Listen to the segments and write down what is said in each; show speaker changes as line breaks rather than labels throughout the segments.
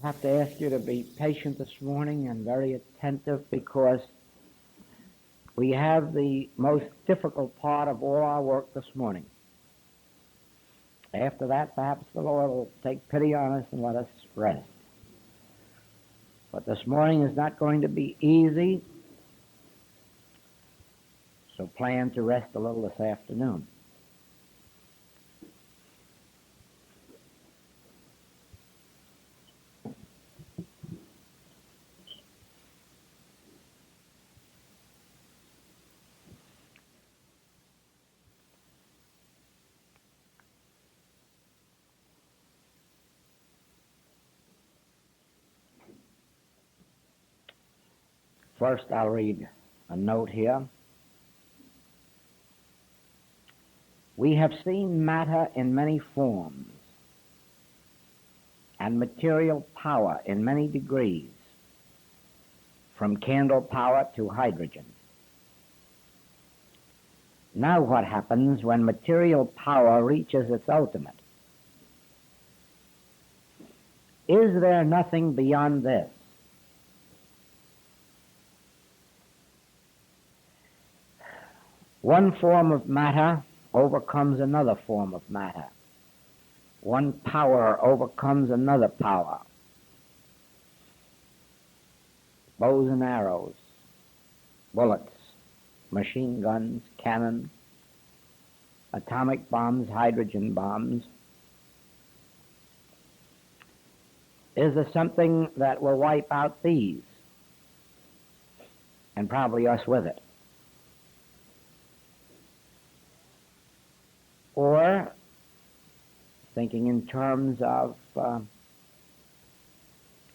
I have to ask you to be patient this morning and very attentive because we have the most difficult part of all our work this morning. After that, perhaps the Lord will take pity on us and let us rest. But this morning is not going to be easy, so plan to rest a little this afternoon. First, I'll read a note here. We have seen matter in many forms and material power in many degrees, from candle power to hydrogen. Now what happens when material power reaches its ultimate? Is there nothing beyond this? One form of matter overcomes another form of matter. One power overcomes another power. Bows and arrows, bullets, machine guns, cannon, atomic bombs, hydrogen bombs. Is there something that will wipe out these? And probably us with it. Or, thinking in terms of our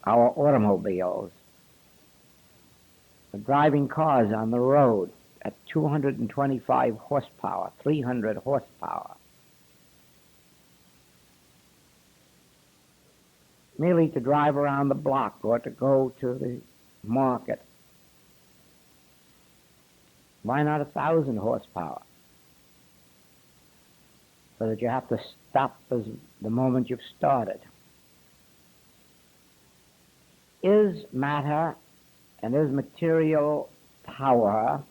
automobiles, the driving cars on the road at 225 horsepower, 300 horsepower, merely to drive around the block or to go to the market. Why not 1,000 horsepower? So that you have to stop the moment you've started. Is matter and is material power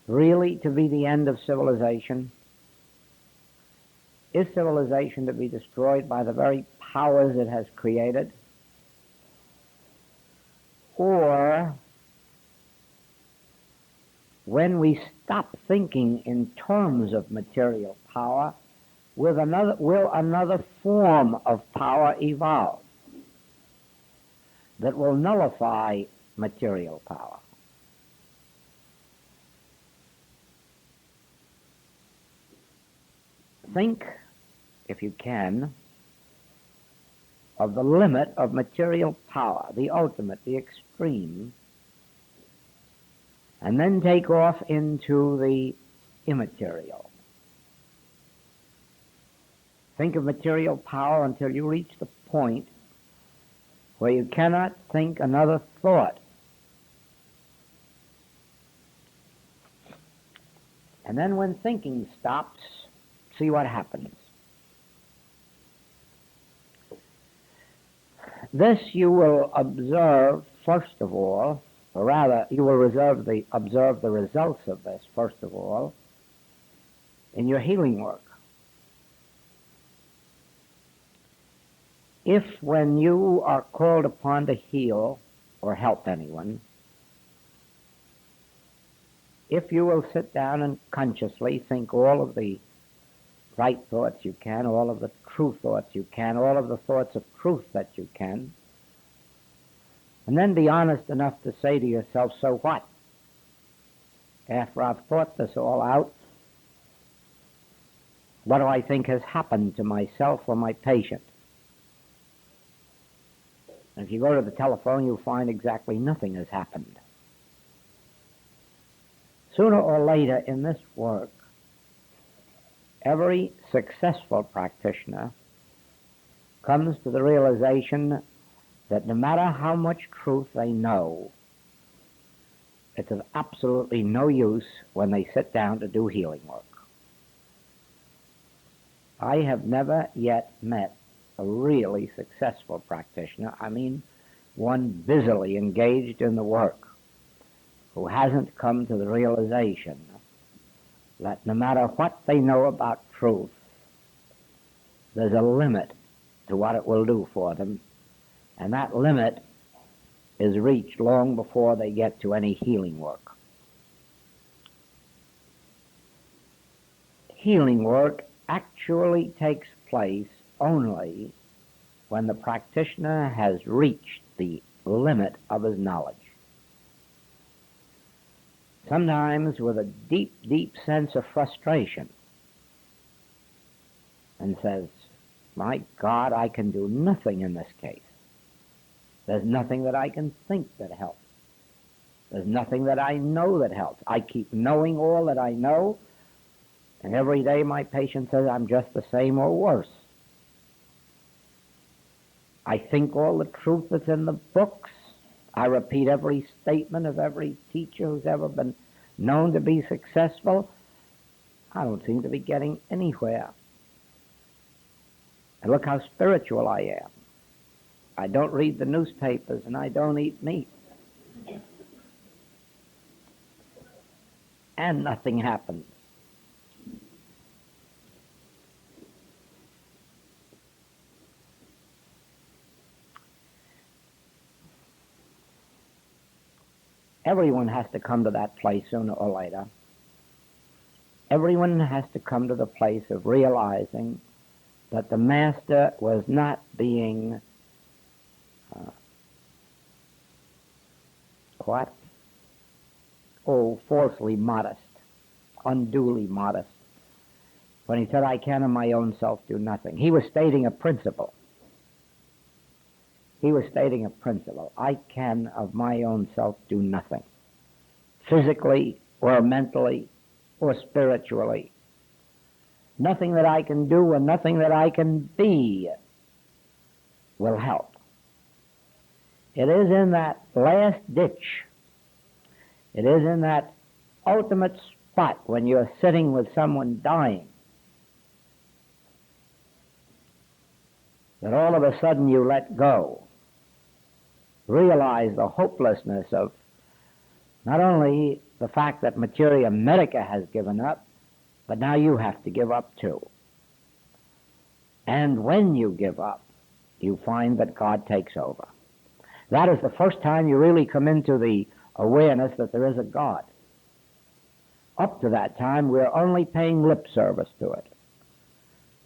really to be the end of civilization? Is civilization to be destroyed by the very powers it has created? Or, when we stop thinking in terms of material power, will another form of power evolve that will nullify material power? Think, if you can, of the limit of material power, the ultimate, the extreme, and then take off into the immaterial. Think of material power until you reach the point where you cannot think another thought. And then when thinking stops, see what happens. This you will observe, first of all, or rather, you will observe the results of this, first of all, in your healing work. If when you are called upon to heal or help anyone, if you will sit down and consciously think all of the right thoughts you can, all of the true thoughts you can, all of the thoughts of truth that you can, and then be honest enough to say to yourself, so what? After I've thought this all out, what do I think has happened to myself or my patient? And if you go to the telephone, you'll find exactly nothing has happened. Sooner or later in this work, every successful practitioner comes to the realization that no matter how much truth they know, it's of absolutely no use when they sit down to do healing work. I have never yet met a really successful practitioner, I mean one busily engaged in the work, who hasn't come to the realization that no matter what they know about truth, there's a limit to what it will do for them, and that limit is reached long before they get to any healing work. Healing work actually takes place only when the practitioner has reached the limit of his knowledge. Sometimes with a deep, deep sense of frustration, and says, my God, I can do nothing in this case. There's nothing that I can think that helps. There's nothing that I know that helps. I keep knowing all that I know, and every day my patient says I'm just the same or worse. I think all the truth that's in the books. I repeat every statement of every teacher who's ever been known to be successful. I don't seem to be getting anywhere. And look how spiritual I am. I don't read the newspapers and I don't eat meat. And nothing happens. Everyone has to come to that place sooner or later. Everyone has to come to the place of realizing that the master was not being falsely modest, unduly modest. When he said, I can of my own self do nothing, he was stating a principle. He was stating a principle. I can of my own self do nothing, physically or mentally or spiritually. Nothing that I can do and nothing that I can be will help. It is in that last ditch, it is in that ultimate spot when you're sitting with someone dying, that all of a sudden you let go. Realize the hopelessness of not only the fact that Materia Medica has given up, but now you have to give up too. And when you give up, you find that God takes over. That is the first time you really come into the awareness that there is a God. Up to that time, we're only paying lip service to it.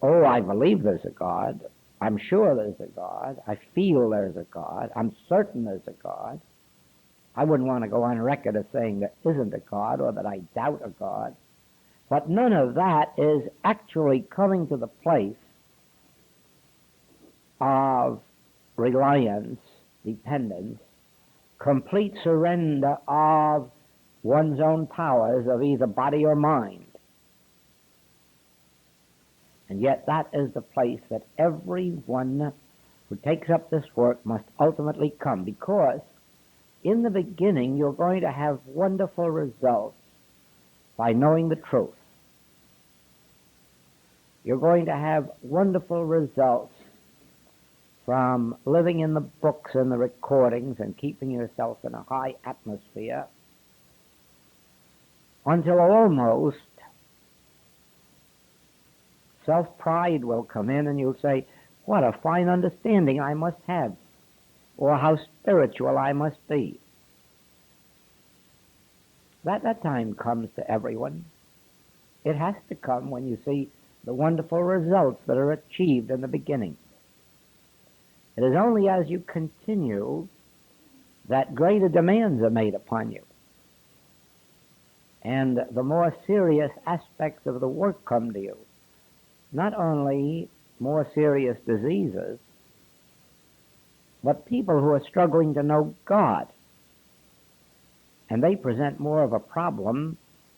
Oh, I believe there's a God. I'm sure there's a God. I feel there's a God. I'm certain there's a God. I wouldn't want to go on record as saying there isn't a God or that I doubt a God. But none of that is actually coming to the place of reliance, dependence, complete surrender of one's own powers of either body or mind. And yet that is the place that everyone who takes up this work must ultimately come, because in the beginning you're going to have wonderful results by knowing the truth. You're going to have wonderful results from living in the books and the recordings and keeping yourself in a high atmosphere until almost self-pride will come in and you'll say, what a fine understanding I must have, or how spiritual I must be. That time comes to everyone. It has to come when you see the wonderful results that are achieved in the beginning. It is only as you continue that greater demands are made upon you, and the more serious aspects of the work come to you. Not only more serious diseases, but people who are struggling to know God. And they present more of a problem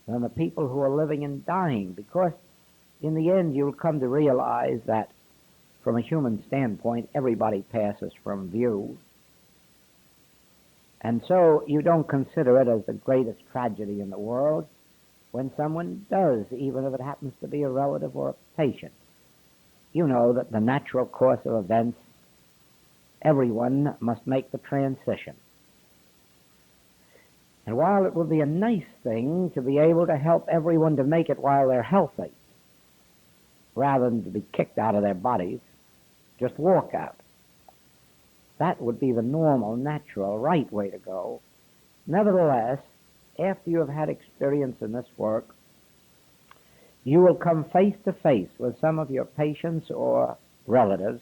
than the people who are living and dying, because in the end you'll come to realize that from a human standpoint everybody passes from view. And so you don't consider it as the greatest tragedy in the world when someone does, even if it happens to be a relative or a patient. you know that the natural course of events, everyone must make the transition. And while it would be a nice thing to be able to help everyone to make it while they're healthy, rather than to be kicked out of their bodies, just walk out. That would be the normal, natural, right way to go. Nevertheless, after you have had experience in this work, you will come face to face with some of your patients or relatives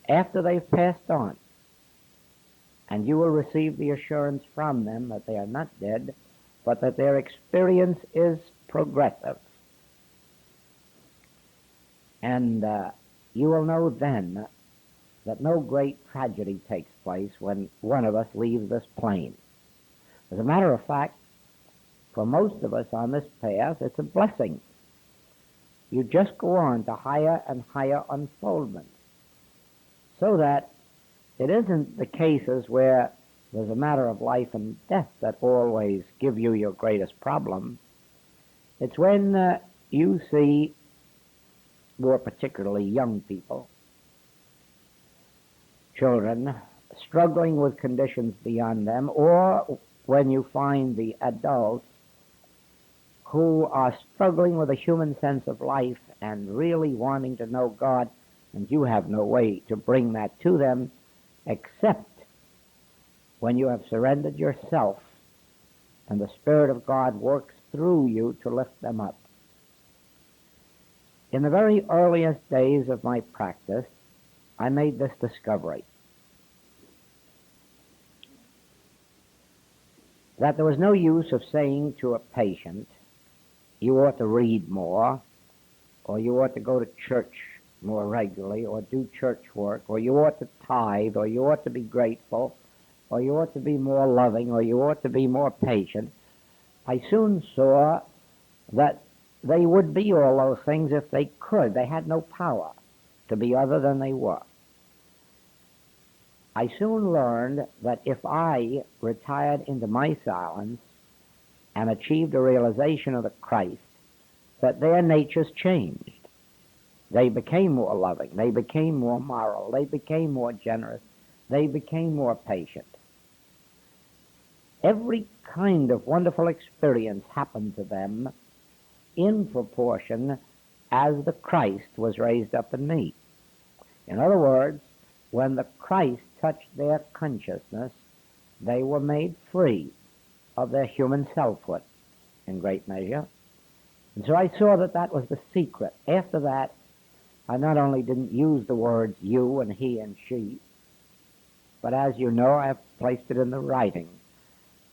after they've passed on, and you will receive the assurance from them that they are not dead, but that their experience is progressive. And you will know then that no great tragedy takes place when one of us leaves this plane. As a matter of fact, for most of us on this path, it's a blessing. You just go on to higher and higher unfoldment, so that it isn't the cases where there's a matter of life and death that always give you your greatest problem. It's when you see, more particularly young people, children, struggling with conditions beyond them, or when you find the adults who are struggling with a human sense of life and really wanting to know God, and you have no way to bring that to them except when you have surrendered yourself and the Spirit of God works through you to lift them up. In the very earliest days of my practice, I made this discovery, that there was no use of saying to a patient, you ought to read more, or you ought to go to church more regularly, or do church work, or you ought to tithe, or you ought to be grateful, or you ought to be more loving, or you ought to be more patient. I soon saw that they would be all those things if they could. They had no power to be other than they were. I soon learned that if I retired into my silence and achieved a realization of the Christ, that their natures changed. They became more loving. They became more moral. They became more generous. They became more patient. Every kind of wonderful experience happened to them in proportion as the Christ was raised up in me. In other words, when the Christ touched their consciousness, they were made free of their human selfhood in great measure. And so I saw that that was the secret. After that, I not only didn't use the words you and he and she, but as you know, I've placed it in the writing.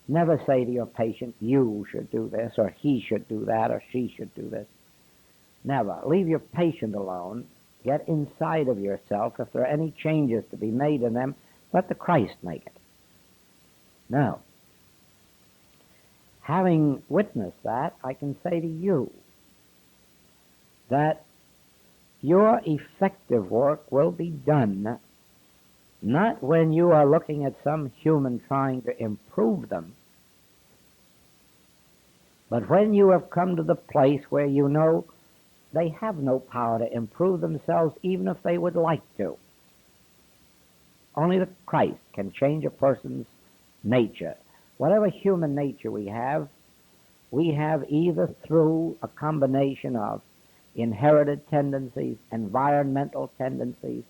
Never say to your patient, you should do this, or he should do that, or she should do this. Never. Leave your patient alone. Get inside of yourself. If there are any changes to be made in them, let the Christ make it. Now, having witnessed that, I can say to you that your effective work will be done not when you are looking at some human trying to improve them, but when you have come to the place where you know they have no power to improve themselves even if they would like to. Only the Christ can change a person's nature. Whatever human nature we have either through a combination of inherited tendencies, environmental tendencies,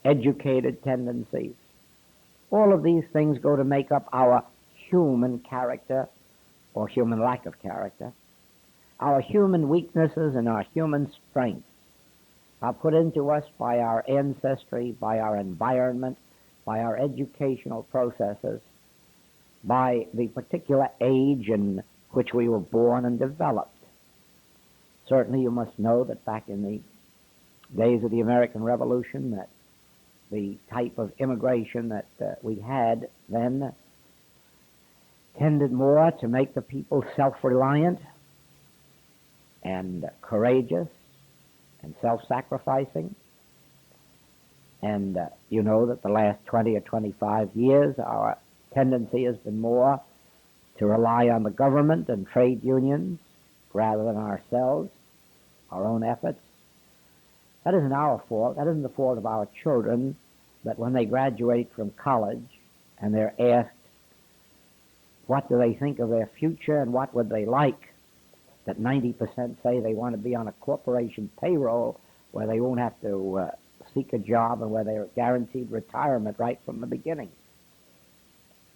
educated tendencies. All of these things go to make up our human character or human lack of character. Our human weaknesses and our human strengths are put into us by our ancestry, by our environment, by our educational processes, by the particular age in which we were born and developed. Certainly you must know that back in the days of the American Revolution, that the type of immigration that we had then tended more to make the people self-reliant and courageous and self-sacrificing. And you know that the last 20 or 25 years, our tendency has been more to rely on the government and trade unions rather than ourselves, our own efforts. That isn't our fault. That isn't the fault of our children, that when they graduate from college and they're asked what do they think of their future and what would they like, that 90% say they want to be on a corporation payroll where they won't have to seek a job and where they're guaranteed retirement right from the beginning.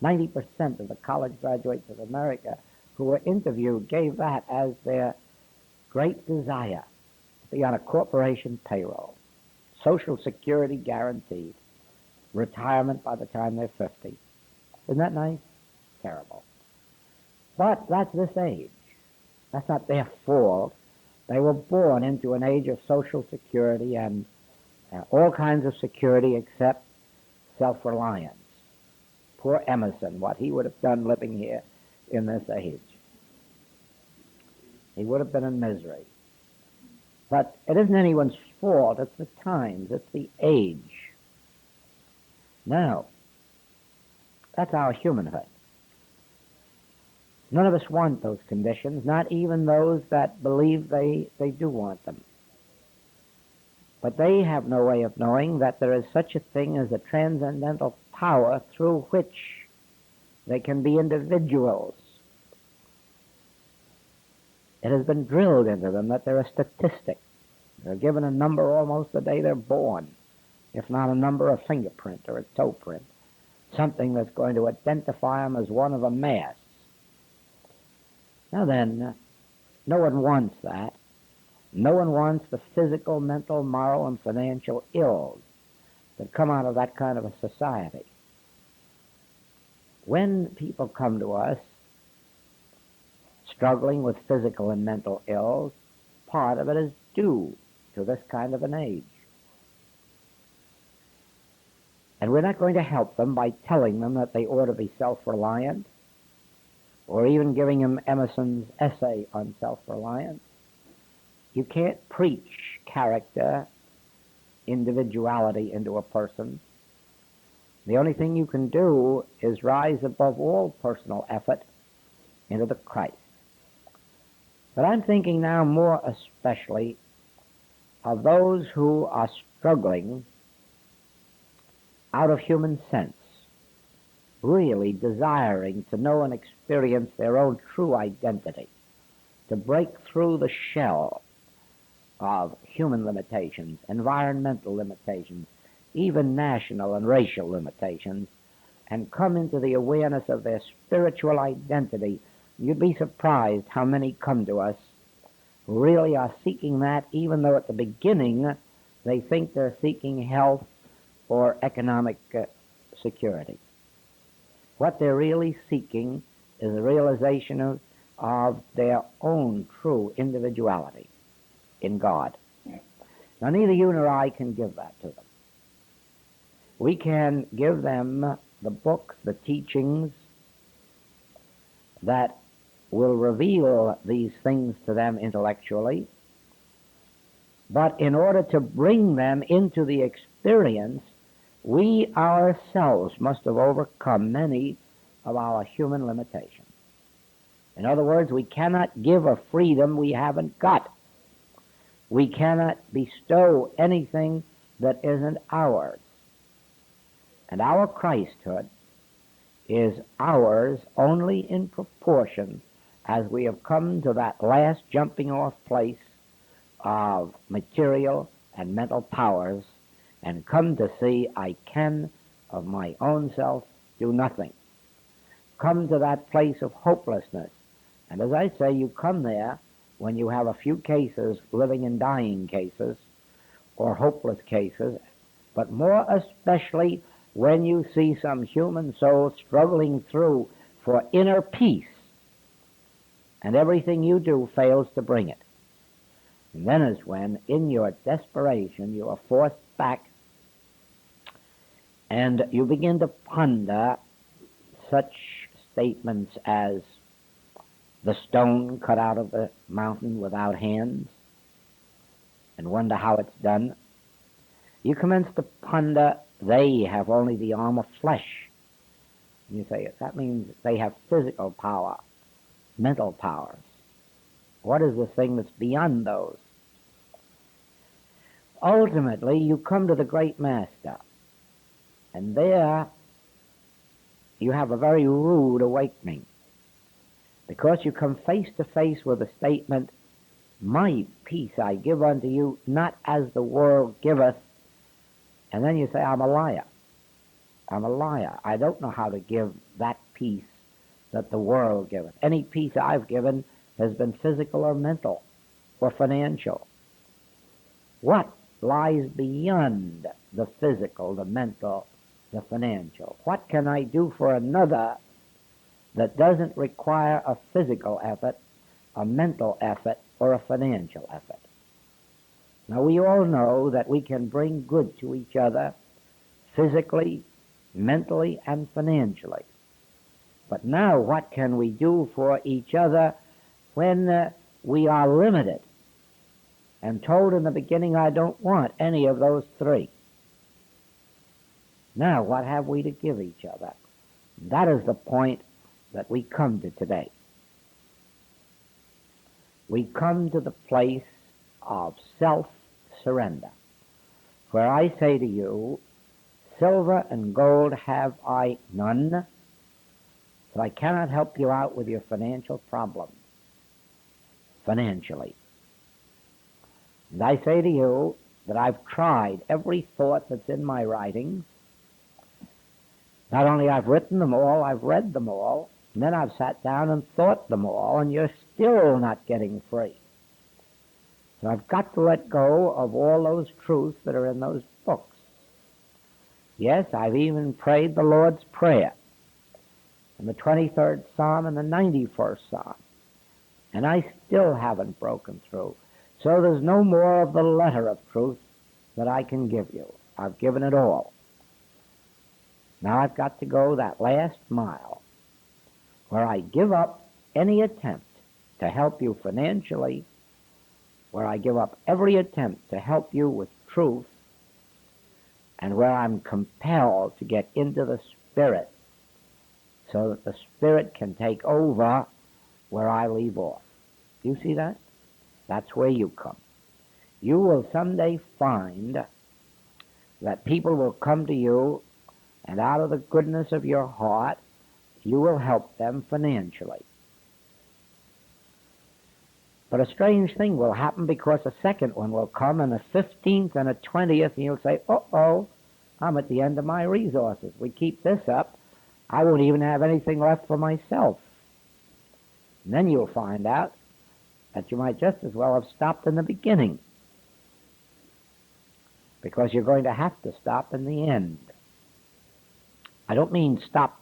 90% of the college graduates of America who were interviewed gave that as their great desire, to be on a corporation payroll, Social Security guaranteed, retirement by the time they're 50. Isn't that nice? Terrible. But that's this age. That's not their fault. They were born into an age of Social Security and all kinds of security except self-reliance. Poor Emerson, what he would have done living here in this age. He would have been in misery. But it isn't anyone's fault. It's the times. It's the age. Now, that's our humanhood. None of us want those conditions, not even those that believe they do want them. But they have no way of knowing that there is such a thing as a transcendental power through which they can be individuals. It has been drilled into them that they're a statistic. They're given a number almost the day they're born, if not a number, a fingerprint or a toe print, something that's going to identify them as one of a mass. Now then, no one wants that. No one wants the physical, mental, moral, and financial ills that come out of that kind of a society. When people come to us struggling with physical and mental ills, part of it is due to this kind of an age. And we're not going to help them by telling them that they ought to be self-reliant, or even giving them Emerson's essay on self-reliance. You can't preach character, individuality into a person. The only thing you can do is rise above all personal effort into the Christ. But I'm thinking now more especially of those who are struggling out of human sense, really desiring to know and experience their own true identity, to break through the shell of human limitations, environmental limitations, even national and racial limitations, and come into the awareness of their spiritual identity. You'd be surprised how many come to us who really are seeking that, even though at the beginning they think they're seeking health or economic security. What they're really seeking is a realization of their own true individuality in God. Now, neither you nor I can give that to them. We can give them the books, the teachings that will reveal these things to them intellectually, but in order to bring them into the experience, we ourselves must have overcome many of our human limitations. In other words, we cannot give a freedom we haven't got. We cannot bestow anything that isn't ours. And our Christhood is ours only in proportion as we have come to that last jumping off place of material and mental powers and come to see I can of my own self do nothing. Come to that place of hopelessness. And as I say, you come there when you have a few cases, living and dying cases, or hopeless cases, but more especially when you see some human soul struggling through for inner peace, and everything you do fails to bring it. And then is when, in your desperation, you are forced back and you begin to ponder such statements as the stone cut out of the mountain without hands, and wonder how it's done. You commence to ponder, they have only the arm of flesh. And you say, that means they have physical power, mental powers. What is the thing that's beyond those? ultimately you come to the great master, and there you have a very rude awakening, because you come face to face with the statement, my peace I give unto you, not as the world giveth. And then you say, I'm a liar. I'm a liar. I don't know how to give that peace that the world giveth. Any peace I've given has been physical or mental or financial. What lies beyond the physical, the mental, the financial? What can I do for another that doesn't require a physical effort, a mental effort, or a financial effort? Now, we all know that we can bring good to each other physically, mentally, and financially. But now, what can we do for each other when we are limited and told in the beginning, I don't want any of those three? Now, what have we to give each other? That is the point that we come to today. We come to the place of self-surrender, where I say to you, silver and gold have I none, so I cannot help you out with your financial problems, financially. And I say to you that I've tried every thought that's in my writings. Not only I've written them all, I've read them all, and then I've sat down and thought them all, and you're still not getting free. So I've got to let go of all those truths that are in those books. Yes, I've even prayed the Lord's Prayer in the 23rd Psalm and the 91st Psalm, and I still haven't broken through. So there's no more of the letter of truth that I can give you. I've given it all. Now I've got to go that last mile where I give up any attempt to help you financially, where I give up every attempt to help you with truth, and where I'm compelled to get into the Spirit so that the Spirit can take over where I leave off. Do you see that? That's where you come. You will someday find that people will come to you, and out of the goodness of your heart, you will help them financially. But a strange thing will happen, because a second one will come, and a 15th and a 20th, and you'll say, uh-oh, I'm at the end of my resources. We keep this up, I won't even have anything left for myself. And then you'll find out that you might just as well have stopped in the beginning, because you're going to have to stop in the end. I don't mean stop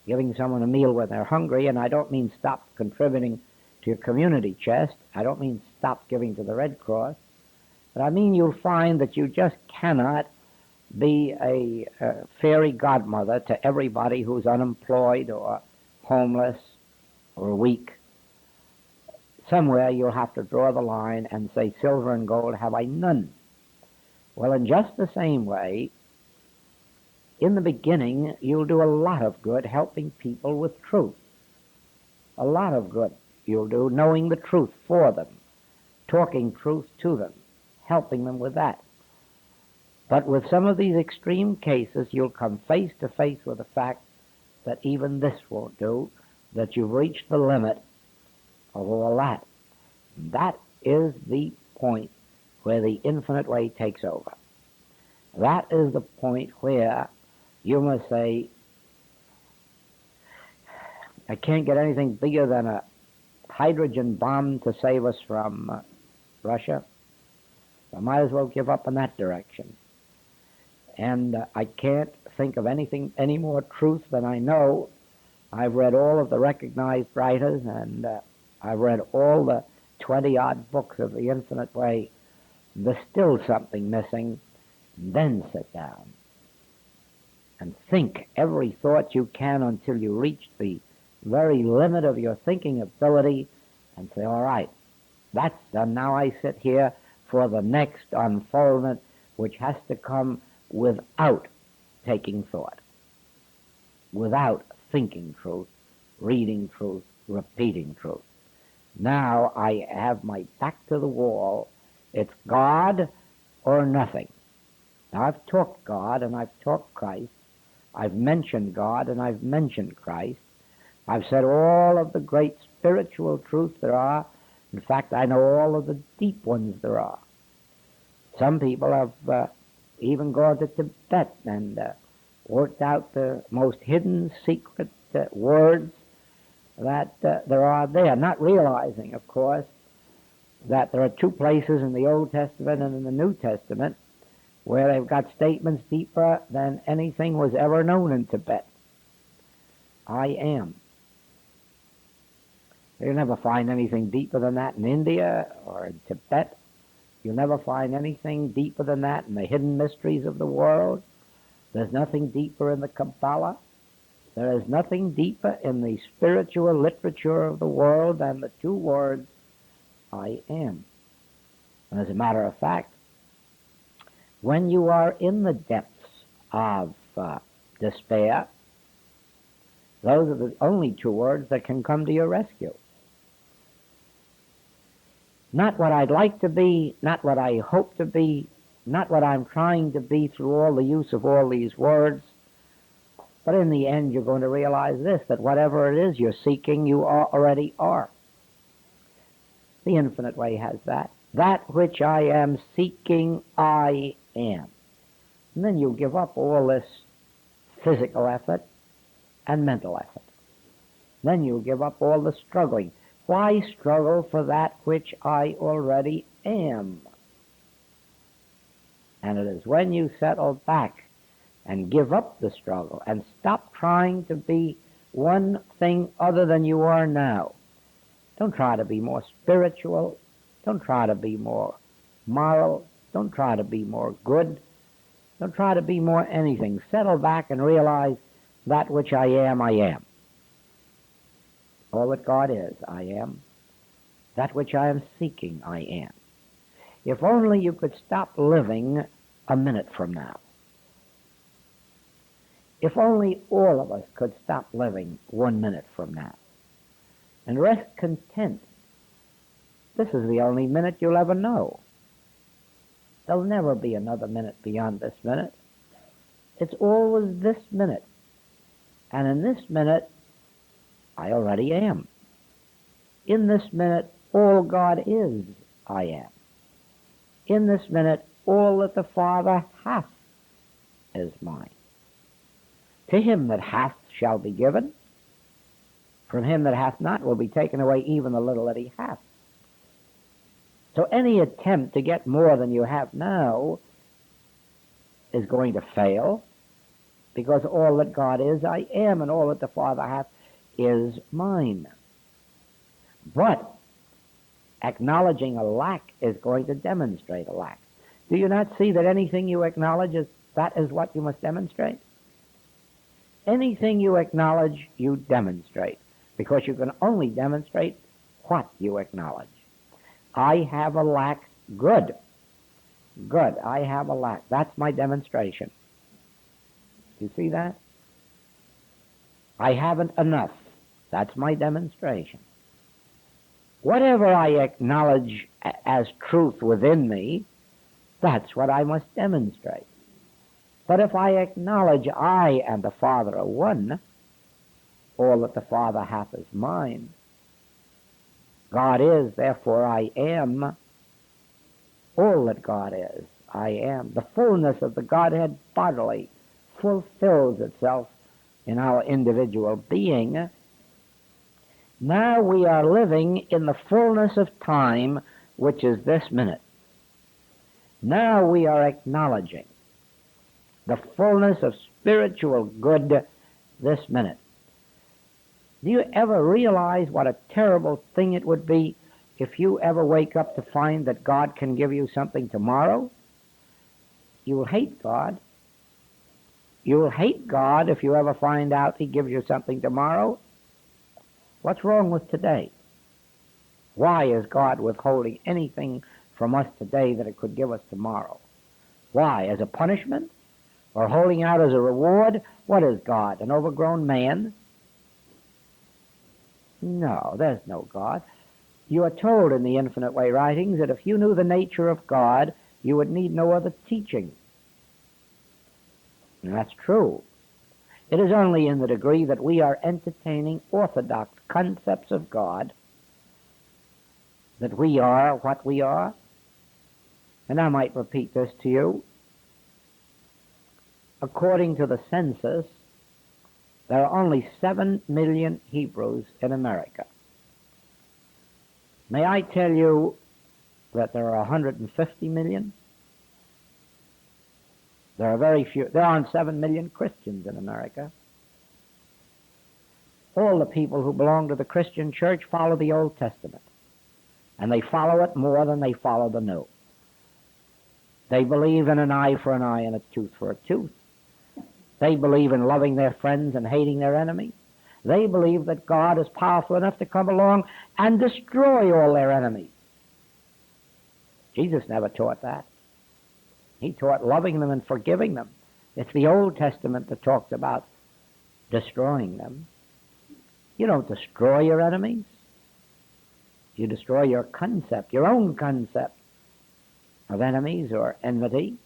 giving someone a meal when they're hungry, and I don't mean stop contributing to your community chest. I don't mean stop giving to the Red Cross. But I mean you'll find that you just cannot be a fairy godmother to everybody who's unemployed or homeless or weak. Somewhere you'll have to draw the line and say, silver and gold have I none. Well, in just the same way, in the beginning, you'll do a lot of good helping people with truth. A lot of good you'll do knowing the truth for them, talking truth to them, helping them with that. But with some of these extreme cases, you'll come face to face with the fact that even this won't do, that you've reached the limit of all that. That is the point where the infinite way takes over. That is the point where you must say, I can't get anything bigger than a hydrogen bomb to save us from Russia. I might as well give up in that direction. And I can't think of anything, any more truth than I know. I've read all of the recognized writers, and I've read all the 20-odd books of the infinite way. There's still something missing. Then sit down and think every thought you can until you reach the very limit of your thinking ability and say, all right, that's done. Now I sit here for the next unfoldment, which has to come without taking thought, without thinking truth, reading truth, repeating truth. Now I have my back to the wall. It's God or nothing. Now, I've talked God and I've talked Christ. I've mentioned God and I've mentioned Christ. I've said all of the great spiritual truths there are. In fact, I know all of the deep ones there are. Some people have even gone to Tibet and worked out the most hidden secret words that there are there, not realizing, of course, that there are two places in the Old Testament and in the New Testament where they've got statements deeper than anything was ever known in Tibet. I am. You'll never find anything deeper than that in India or in Tibet. You'll never find anything deeper than that in the hidden mysteries of the world. There's nothing deeper in the Kabbalah. There is nothing deeper in the spiritual literature of the world than the two words, I am. And as a matter of fact, when you are in the depths of despair, those are the only two words that can come to your rescue. Not what I'd like to be, not what I hope to be, not what I'm trying to be through all the use of all these words, but in the end you're going to realize this, that whatever it is you're seeking, you already are. The infinite way has that. That which I am seeking, I am. And then you give up all this physical effort and mental effort. Then you give up all the struggling. Why struggle for that which I already am? And it is when you settle back and give up the struggle and stop trying to be one thing other than you are now. Don't try to be more spiritual. Don't try to be more moral. Don't try to be more good. Don't try to be more anything. Settle back and realize that which I am, I am. All that God is, I am. That which I am seeking, I am. If only you could stop living a minute from now. If only all of us could stop living 1 minute from now and rest content. This is the only minute you'll ever know. There'll never be another minute beyond this minute. It's always this minute. And in this minute, I already am. In this minute, all God is, I am. In this minute, all that the Father hath is mine. To him that hath shall be given. From him that hath not will be taken away even the little that he hath. So any attempt to get more than you have now is going to fail, because all that God is, I am, and all that the Father hath is mine. But acknowledging a lack is going to demonstrate a lack. Do you not see that anything you acknowledge, that is what you must demonstrate? Anything you acknowledge, you demonstrate, because you can only demonstrate what you acknowledge. I have a lack, good. Good, I have a lack. That's my demonstration. You see that? I haven't enough. That's my demonstration. Whatever I acknowledge as truth within me, that's what I must demonstrate. But if I acknowledge I and the Father are one, all that the Father hath is mine, God is, therefore I am, all that God is, I am. The fullness of the Godhead bodily fulfills itself in our individual being. Now we are living in the fullness of time, which is this minute. Now we are acknowledging the fullness of spiritual good this minute. Do you ever realize what a terrible thing it would be if you ever wake up to find that God can give you something tomorrow? You will hate God. You will hate God if you ever find out he gives you something tomorrow. What's wrong with today? Why is God withholding anything from us today that it could give us tomorrow? Why? As a punishment? Or holding out as a reward? What is God? An overgrown man? No, there's no God. You are told in the Infinite Way writings that if you knew the nature of God, you would need no other teaching. And that's true. It is only in the degree that we are entertaining orthodox concepts of God that we are what we are. And I might repeat this to you. According to the census, there are only 7 million Hebrews in America. May I tell you that there are 150 million? There are very few. There aren't 7 million Christians in America. All the people who belong to the Christian church follow the Old Testament, and they follow it more than they follow the New. They believe in an eye for an eye and a tooth for a tooth. They believe in loving their friends and hating their enemies. They believe that God is powerful enough to come along and destroy all their enemies. Jesus never taught that. He taught loving them and forgiving them. It's the Old Testament that talks about destroying them. You don't destroy your enemies. You destroy your concept, your own concept of enemies or enmity.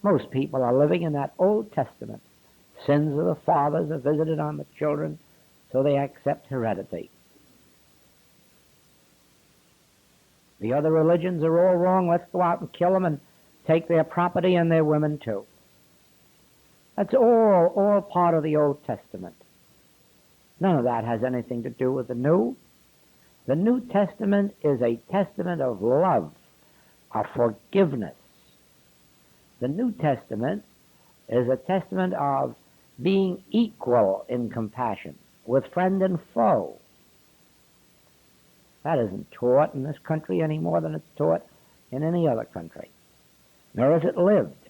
Most people are living in that Old Testament. Sins of the fathers are visited on the children, so they accept heredity. The other religions are all wrong. Let's go out and kill them and take their property and their women too. That's all part of the Old Testament. None of that has anything to do with the New. The New Testament is a testament of love, of forgiveness. The New Testament is a testament of being equal in compassion with friend and foe. That isn't taught in this country any more than it's taught in any other country. Nor is it lived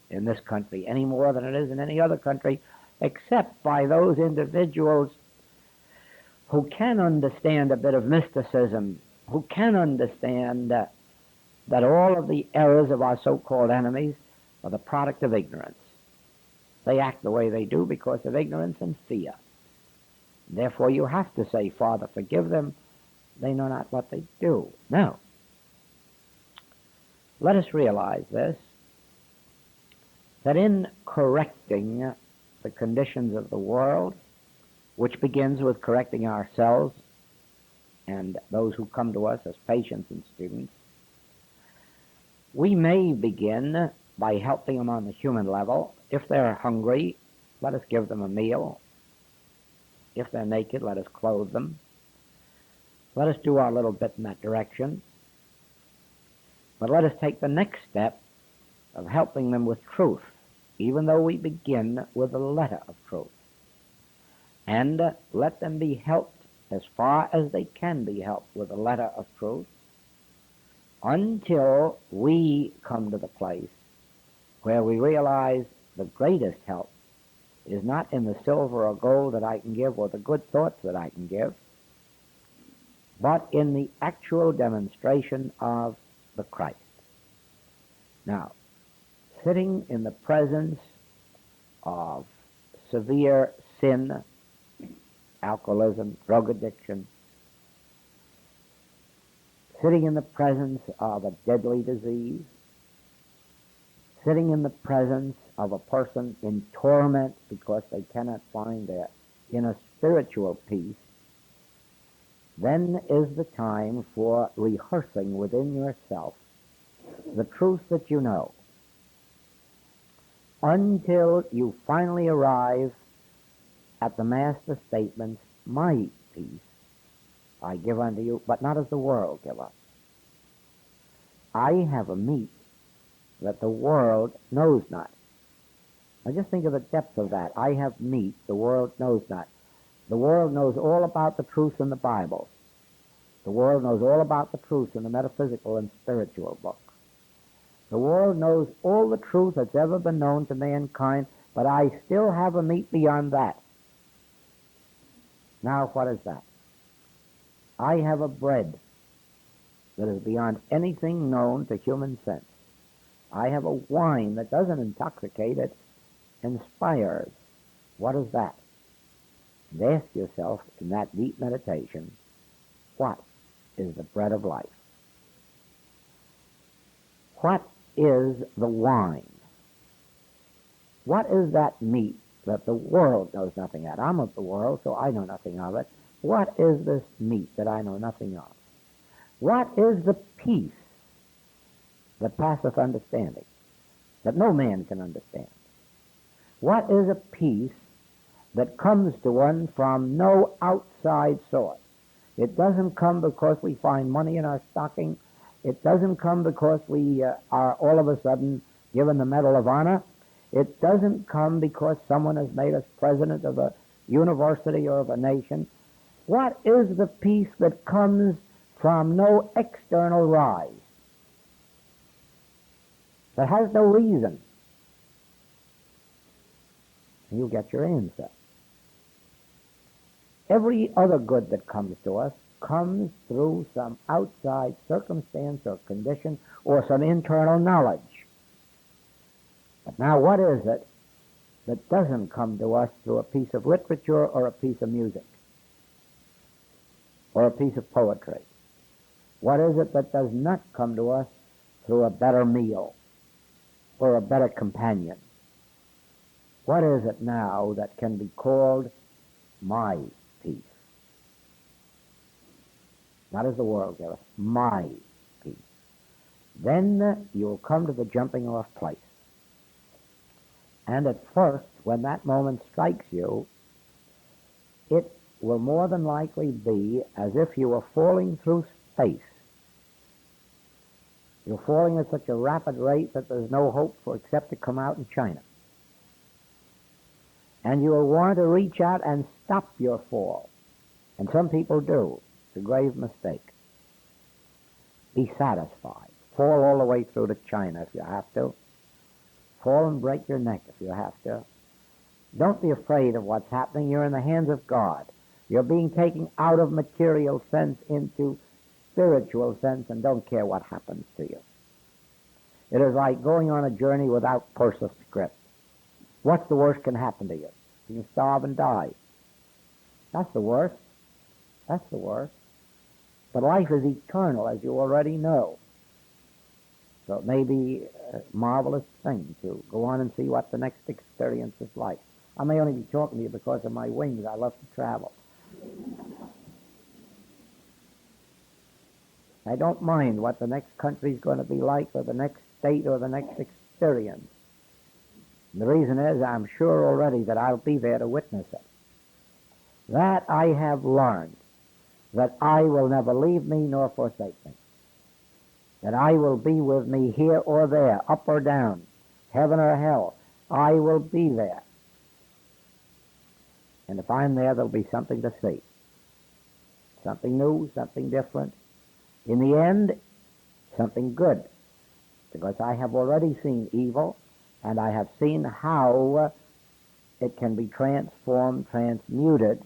in this country any more than it is in any other country, except by those individuals who can understand a bit of mysticism, who can understand that all of the errors of our so-called enemies are the product of ignorance. They act the way they do because of ignorance and fear. Therefore, you have to say, Father, forgive them. They know not what they do. Now, let us realize this, that in correcting the conditions of the world, which begins with correcting ourselves and those who come to us as patients and students, we may begin by helping them on the human level. If they're hungry, let us give them a meal. If they're naked, let us clothe them. Let us do our little bit in that direction. But let us take the next step of helping them with truth, even though we begin with the letter of truth. And let them be helped as far as they can be helped with the letter of truth until we come to the place where we realize the greatest help is not in the silver or gold that I can give or the good thoughts that I can give, but in the actual demonstration of the Christ. Now, sitting in the presence of severe sin, alcoholism, drug addiction, sitting in the presence of a deadly disease, sitting in the presence of a person in torment because they cannot find their inner spiritual peace, then is the time for rehearsing within yourself the truth that you know, until you finally arrive at the Master statements, my peace I give unto you, but not as the world giveth. I have a meat that the world knows not. Now just think of the depth of that. I have meat the world knows not. The world knows all about the truth in the Bible. The world knows all about the truth in the metaphysical and spiritual books. The world knows all the truth that's ever been known to mankind, but I still have a meat beyond that. Now, what is that? I have a bread that is beyond anything known to human sense. I have a wine that doesn't intoxicate, it inspires. What is that? And ask yourself in that deep meditation, what is the bread of life? What is the wine? What is that meat that the world knows nothing of? I'm of the world, so I know nothing of it. What is this meat that I know nothing of? What is the peace that passeth understanding, that no man can understand? What is a peace that comes to one from no outside source? It doesn't come because we find money in our stocking. It doesn't come because we are all of a sudden given the Medal of Honor. It doesn't come because someone has made us president of a university or of a nation. What is the peace that comes from no external rise, that has no reason? And you get your answer. Every other good that comes to us comes through some outside circumstance or condition or some internal knowledge. But now what is it that doesn't come to us through a piece of literature or a piece of music or a piece of poetry? What is it that does not come to us through a better meal or a better companion? What is it now that can be called my peace? Not as the world gives us, my peace. Then you'll come to the jumping off place. And at first, when that moment strikes you, it will more than likely be as if you were falling through space. You're falling at such a rapid rate that there's no hope for except to come out in China. And you will want to reach out and stop your fall. And some people do. It's a grave mistake. Be satisfied. Fall all the way through to China if you have to. Fall and break your neck if you have to. Don't be afraid of what's happening. You're in the hands of God. You're being taken out of material sense into spiritual sense, and don't care what happens to you. It is like going on a journey without purse or script. What's the worst can happen to you? You can starve and die. That's the worst. That's the worst. But life is eternal, as you already know. So it may be a marvelous thing to go on and see what the next experience is like. I may only be talking to you because of my wings. I love to travel. I don't mind what the next country's going to be like, or the next state, or the next experience. And the reason is, I'm sure already that I'll be there to witness it. That I have learned, that I will never leave me nor forsake me. That I will be with me here or there, up or down, heaven or hell. I will be there. And if I'm there, there'll be something to see. Something new, something different. In the end, something good. Because I have already seen evil, and I have seen how it can be transformed, transmuted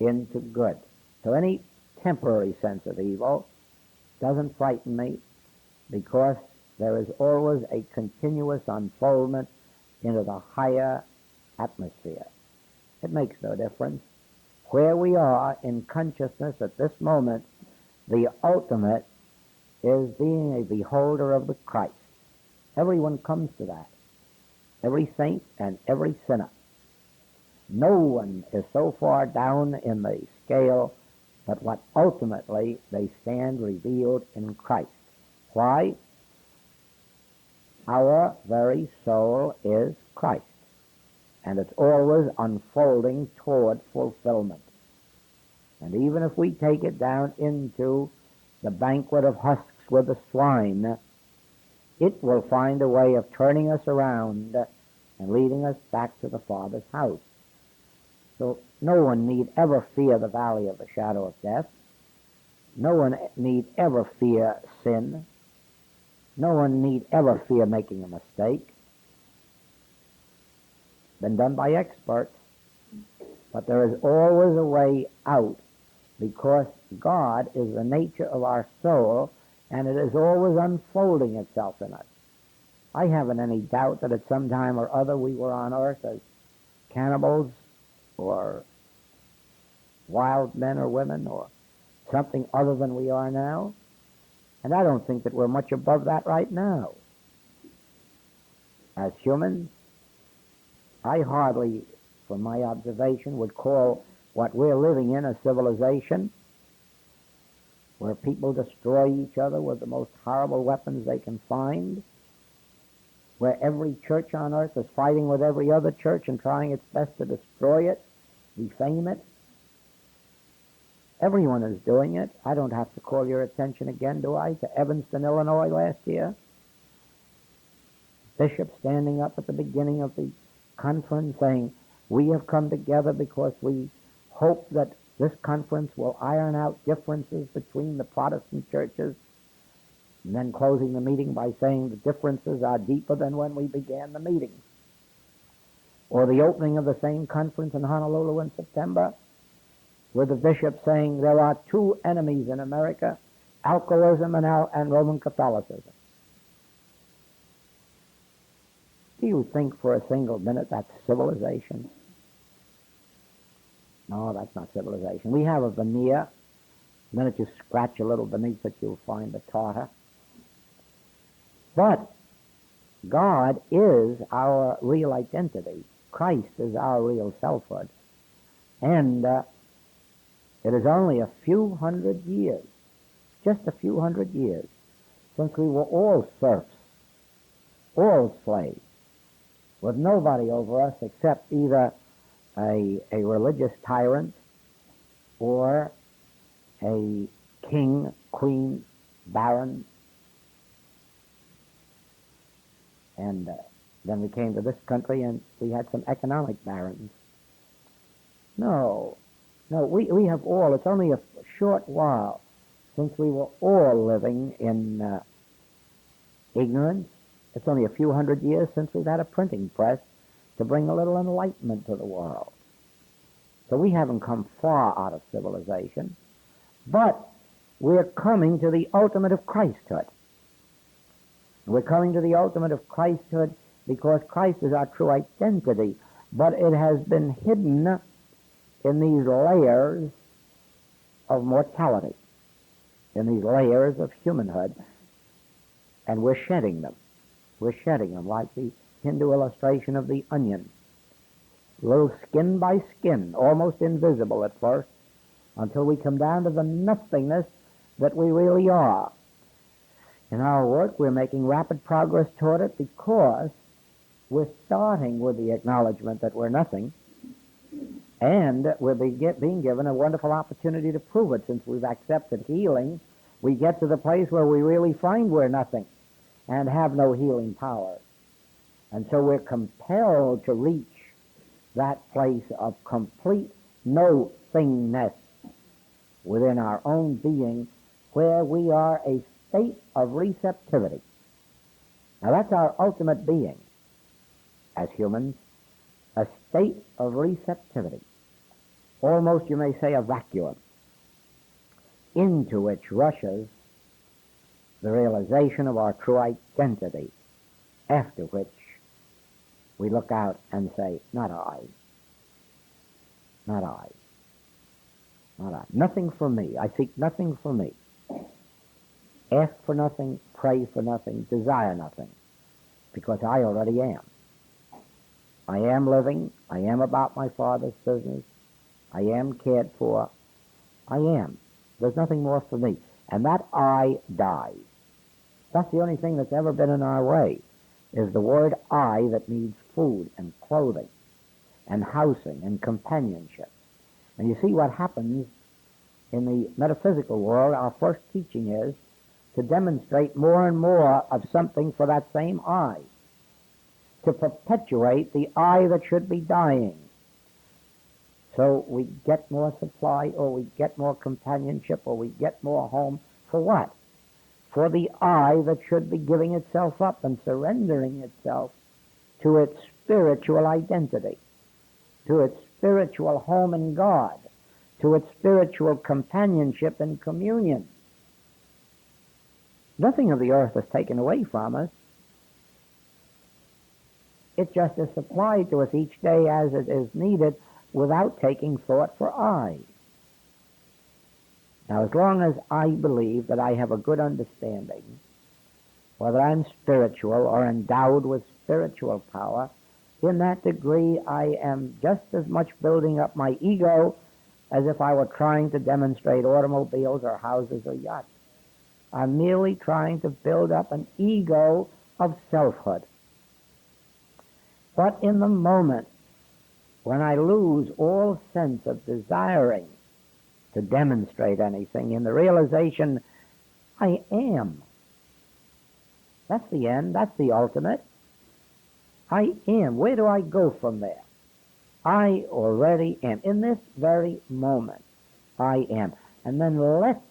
into good. So any temporary sense of evil doesn't frighten me, because there is always a continuous unfoldment into the higher atmosphere. It makes no difference. Where we are in consciousness at this moment, the ultimate is being a beholder of the Christ. Everyone comes to that. Every saint and every sinner. No one is so far down in the scale but what ultimately they stand revealed in Christ. Why? Our very soul is Christ, and it's always unfolding toward fulfillment. And even if we take it down into the banquet of husks with the swine, it will find a way of turning us around and leading us back to the Father's house. So no one need ever fear the valley of the shadow of death. No one need ever fear sin. No one need ever fear making a mistake. Been done by experts. But there is always a way out, because God is the nature of our soul, and it is always unfolding itself in us. I haven't any doubt that at some time or other we were on earth as cannibals or wild men or women or something other than we are now. And I don't think that we're much above that right now. As humans, I hardly, from my observation, would call what we're living in a civilization, where people destroy each other with the most horrible weapons they can find, where every church on earth is fighting with every other church and trying its best to destroy it, defame it. Everyone is doing it. I don't have to call your attention again, do I, to Evanston, Illinois last year? Bishop standing up at the beginning of the conference saying, we have come together because we hope that this conference will iron out differences between the Protestant churches, and then closing the meeting by saying the differences are deeper than when we began the meeting. Or the opening of the same conference in Honolulu in September, with the bishop saying there are two enemies in America, alcoholism and Roman Catholicism. Do you think for a single minute that's civilization? No, that's not civilization. We have a veneer. The minute you scratch a little beneath it, you'll find the tartar. But God is our real identity. Christ is our real selfhood. And it is only a few hundred years, just a few hundred years, since we were all serfs, all slaves, with nobody over us except either a religious tyrant or a king, queen, baron. And then we came to this country and we had some economic barons. No, we have all, it's only a short while since we were all living in ignorance. It's only a few hundred years since we've had a printing press to bring a little enlightenment to the world. So we haven't come far out of civilization, but we're coming to the ultimate of Christhood. We're coming to the ultimate of Christhood because Christ is our true identity, but it has been hidden in these layers of mortality, in these layers of humanhood, and we're shedding them. We're shedding them like the Hindu illustration of the onion. Little skin by skin, almost invisible at first, until we come down to the nothingness that we really are. In our work, we're making rapid progress toward it because we're starting with the acknowledgement that we're nothing, and we're being given a wonderful opportunity to prove it. Since we've accepted healing, we get to the place where we really find we're nothing and have no healing power. And so we're compelled to reach that place of complete no-thingness within our own being, where we are a state of receptivity. Now that's our ultimate being as humans, a state of receptivity. Almost, you may say, a vacuum into which rushes the realization of our true identity, after which we look out and say, not I, not I, not I. Nothing for me. I seek nothing for me. Ask for nothing, pray for nothing, desire nothing, because I already am. I am living. I am about my Father's business. I am cared for. I am. There's nothing more for me. And that I dies. That's the only thing that's ever been in our way, is the word I that needs food and clothing and housing and companionship. And you see what happens in the metaphysical world. Our first teaching is to demonstrate more and more of something for that same I, to perpetuate the I that should be dying. So we get more supply, or we get more companionship, or we get more home. For what? For the I that should be giving itself up and surrendering itself to its spiritual identity, to its spiritual home in God, to its spiritual companionship and communion. Nothing of the earth is taken away from us. It just is supplied to us each day as it is needed, without taking thought for I. Now, as long as I believe that I have a good understanding, whether I'm spiritual or endowed with spiritual power, in that degree I am just as much building up my ego as if I were trying to demonstrate automobiles or houses or yachts. I'm merely trying to build up an ego of selfhood. But in the moment when I lose all sense of desiring to demonstrate anything, in the realization I am, that's the end, that's the ultimate. I am. Where do I go from there? I already am. In this very moment, I am. And then let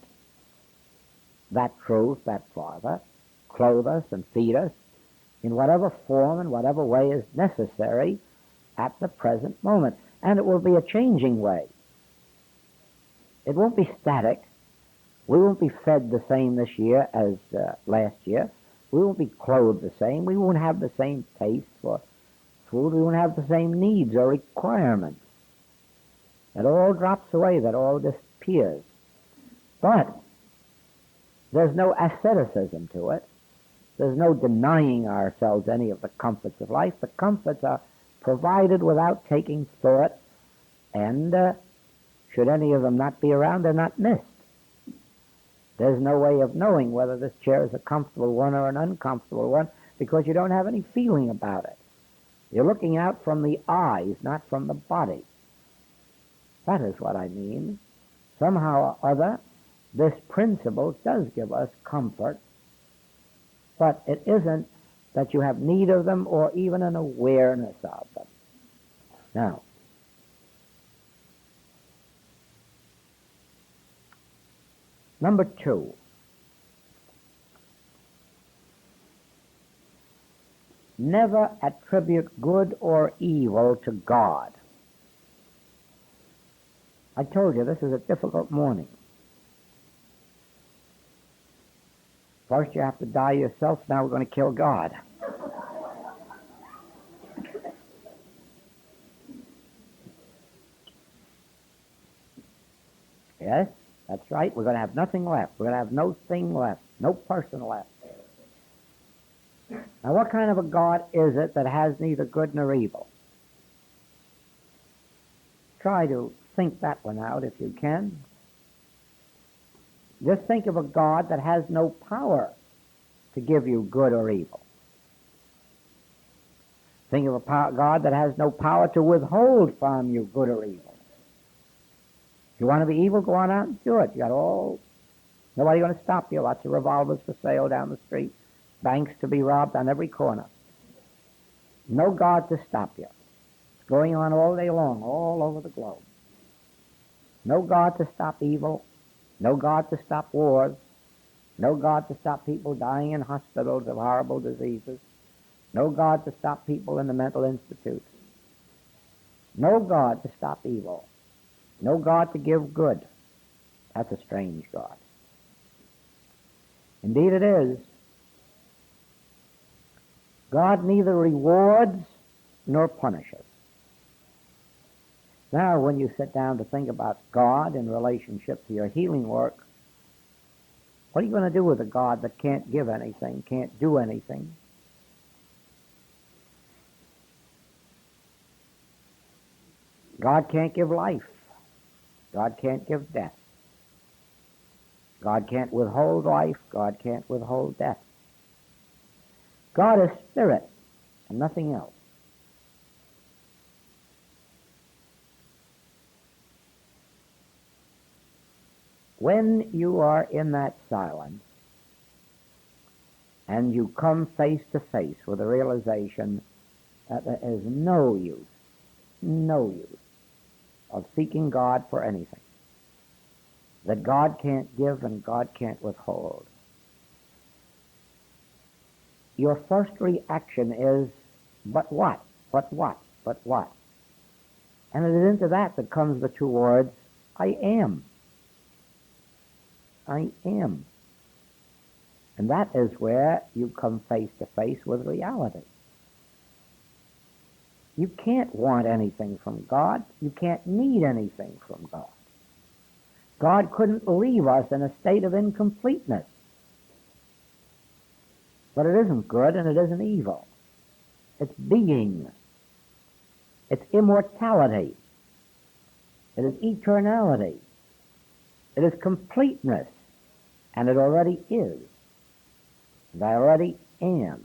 that truth, that Father, clothe us and feed us in whatever form and whatever way is necessary at the present moment. And it will be a changing way. It won't be static. We won't be fed the same this year as last year. We won't be clothed the same. We won't have the same taste for food. We won't have the same needs or requirements. It all drops away. That all disappears. But there's no asceticism to it. There's no denying ourselves any of the comforts of life. The comforts are provided without taking thought, and should any of them not be around, they're not missed. There's no way of knowing whether this chair is a comfortable one or an uncomfortable one because you don't have any feeling about it. You're looking out from the eyes, not from the body. That is what I mean. Somehow or other, this principle does give us comfort, but it isn't that you have need of them or even an awareness of them. Now, number 2. Never attribute good or evil to God. I told you this is a difficult morning. First you have to die yourself, now we're going to kill God. Yes, that's right. We're going to have nothing left. We're going to have no thing left, no person left. Now, what kind of a God is it that has neither good nor evil? Try to think that one out if you can. Just think of a God that has no power to give you good or evil. Think of a God that has no power to withhold from you good or evil. If you want to be evil, go on out and do it. Nobody's going to stop you. Lots of revolvers for sale down the street. Banks to be robbed on every corner. No God to stop you. It's going on all day long, all over the globe. No God to stop evil. No God to stop wars. No God to stop people dying in hospitals of horrible diseases. No God to stop people in the mental institutes. No God to stop evil. No God to give good. That's a strange God. Indeed it is. God neither rewards nor punishes. Now, when you sit down to think about God in relationship to your healing work, what are you going to do with a God that can't give anything, can't do anything? God can't give life. God can't give death. God can't withhold life. God can't withhold death. God is spirit and nothing else. When you are in that silence and you come face to face with the realization that there is no use of seeking God for anything, that God can't give and God can't withhold, your first reaction is, but what? But what? But what? And it is into that comes the two words, I am. I am. And that is where you come face to face with reality. You can't want anything from God. You can't need anything from God. God couldn't leave us in a state of incompleteness. But it isn't good and it isn't evil. It's being. It's immortality. It is eternality. It is completeness. And it already is. And I already am.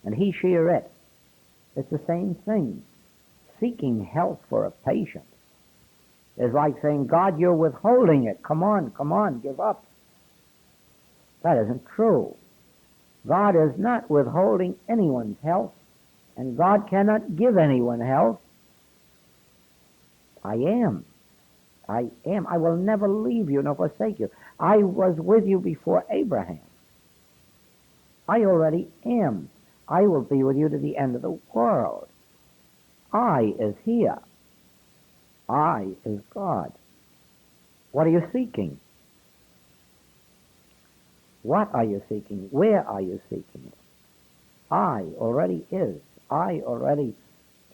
And he, she, or it. It's the same thing. Seeking health for a patient is like saying, God, you're withholding it. Come on, give up. That isn't true. God is not withholding anyone's health, and God cannot give anyone health. I am. I am. I will never leave you nor forsake you. I was with you before Abraham. I already am. I will be with you to the end of the world. I is here. I is God. What are you seeking? What are you seeking? Where are you seeking it? I already is. I already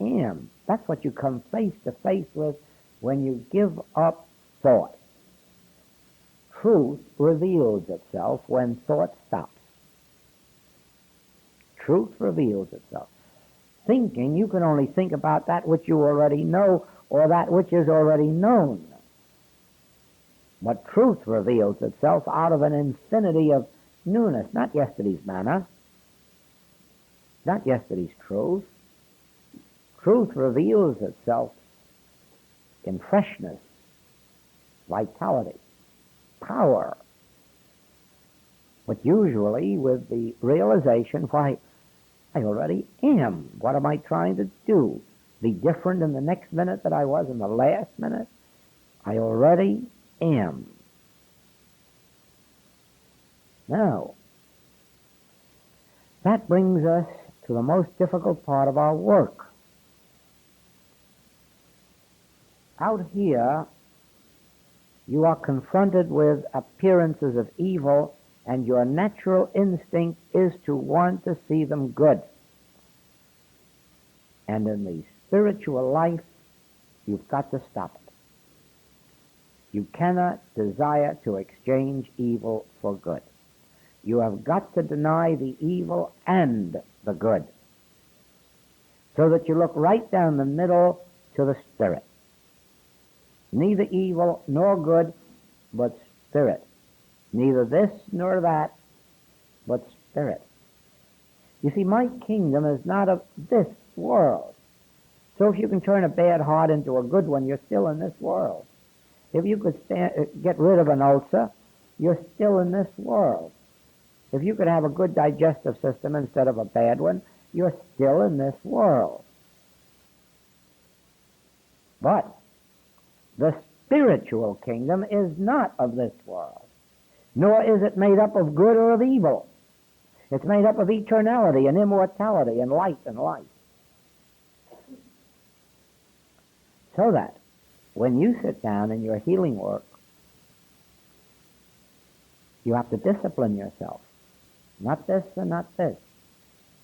am. That's what you come face to face with when you give up thought. Truth reveals itself when thought stops. Truth reveals itself. Thinking, you can only think about that which you already know or that which is already known. But truth reveals itself out of an infinity of newness, not yesterday's manna, not yesterday's truth. Truth reveals itself in freshness, vitality, power. But usually with the realization, why, I already am. What am I trying to do? Be different in the next minute that I was in the last minute? I already am. Now, that brings us to the most difficult part of our work. Out here, you are confronted with appearances of evil, and your natural instinct is to want to see them good. And in the spiritual life, you've got to stop it. You cannot desire to exchange evil for good. You have got to deny the evil and the good, so that you look right down the middle to the spirit. Neither evil nor good, but spirit. Neither this nor that, but spirit. You see, my kingdom is not of this world. So if you can turn a bad heart into a good one, you're still in this world. If you could get rid of an ulcer, you're still in this world. If you could have a good digestive system instead of a bad one, you're still in this world. But the spiritual kingdom is not of this world, nor is it made up of good or of evil. It's made up of eternality and immortality and light and life. So that when you sit down in your healing work, you have to discipline yourself. Not this and not this.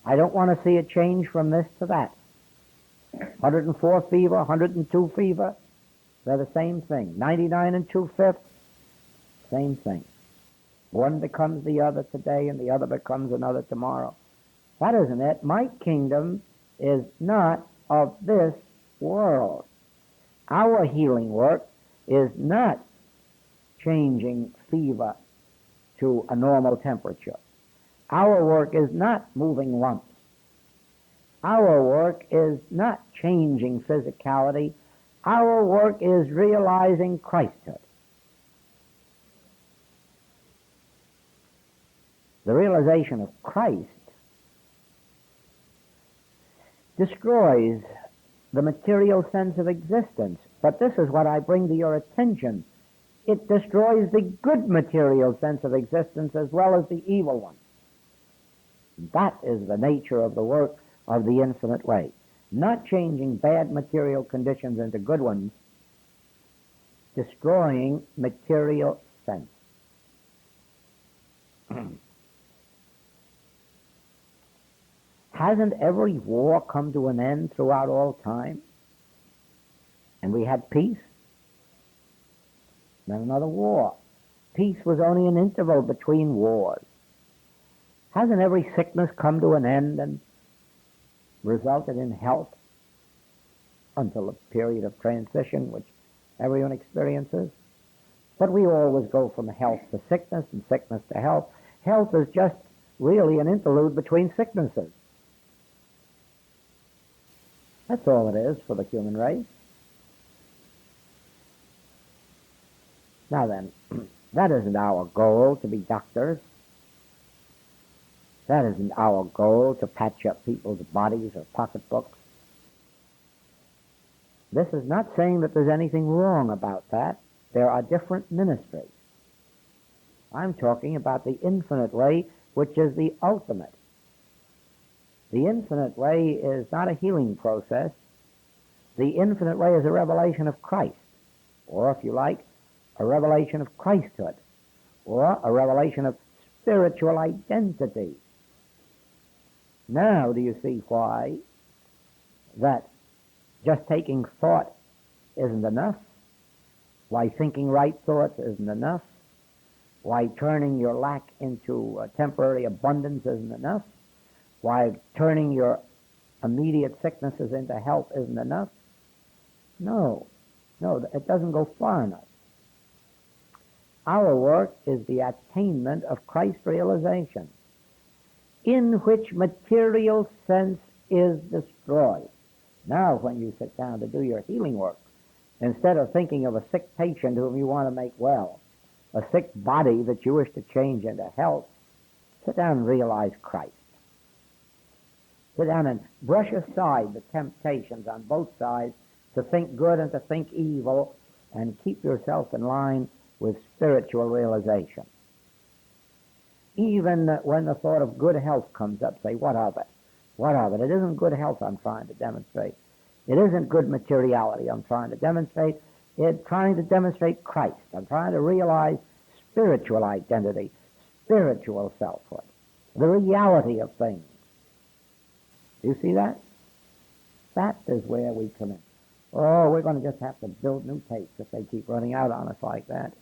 I don't want to see a change from this to that. 104 fever, 102 fever, they're the same thing. 99 and 2/5, same thing. One becomes the other today and the other becomes another tomorrow. That isn't it. My kingdom is not of this world. Our healing work is not changing fever to a normal temperature. Our work is not moving lumps. Our work is not changing physicality. Our work is realizing Christhood. The realization of Christ destroys the material sense of existence. But this is what I bring to your attention. It destroys the good material sense of existence as well as the evil one. That is the nature of the work of the infinite way. Not changing bad material conditions into good ones, destroying material sense. Hasn't every war come to an end throughout all time? And we had peace? then another war. Peace was only an interval between wars. Hasn't every sickness come to an end and resulted in health until a period of transition which everyone experiences? But we always go from health to sickness and sickness to health. Health is just really an interlude between sicknesses. That's all it is for the human race. Now then, that isn't our goal to be doctors. That isn't our goal to patch up people's bodies or pocketbooks. This is not saying that there's anything wrong about that. There are different ministries. I'm talking about the infinite way, which is the ultimate. The infinite way is not a healing process. The infinite way is a revelation of Christ, or if you like, a revelation of Christhood, or a revelation of spiritual identity. Now do you see why that just taking thought isn't enough? Why thinking right thoughts isn't enough? Why turning your lack into a temporary abundance isn't enough? Why turning your immediate sicknesses into health isn't enough? No, it doesn't go far enough. Our work is the attainment of Christ realization, in which material sense is destroyed. Now, when you sit down to do your healing work, instead of thinking of a sick patient whom you want to make well, a sick body that you wish to change into health, sit down and realize Christ. Sit down and brush aside the temptations on both sides to think good and to think evil, and keep yourself in line with spiritual realization. Even when the thought of good health comes up, say, what of it? What of it? It isn't good health I'm trying to demonstrate. It isn't good materiality I'm trying to demonstrate. It's trying to demonstrate Christ. I'm trying to realize spiritual identity, spiritual selfhood, the reality of things. Do you see that? That is where we come in. Oh, we're going to just have to build new tapes if they keep running out on us like that.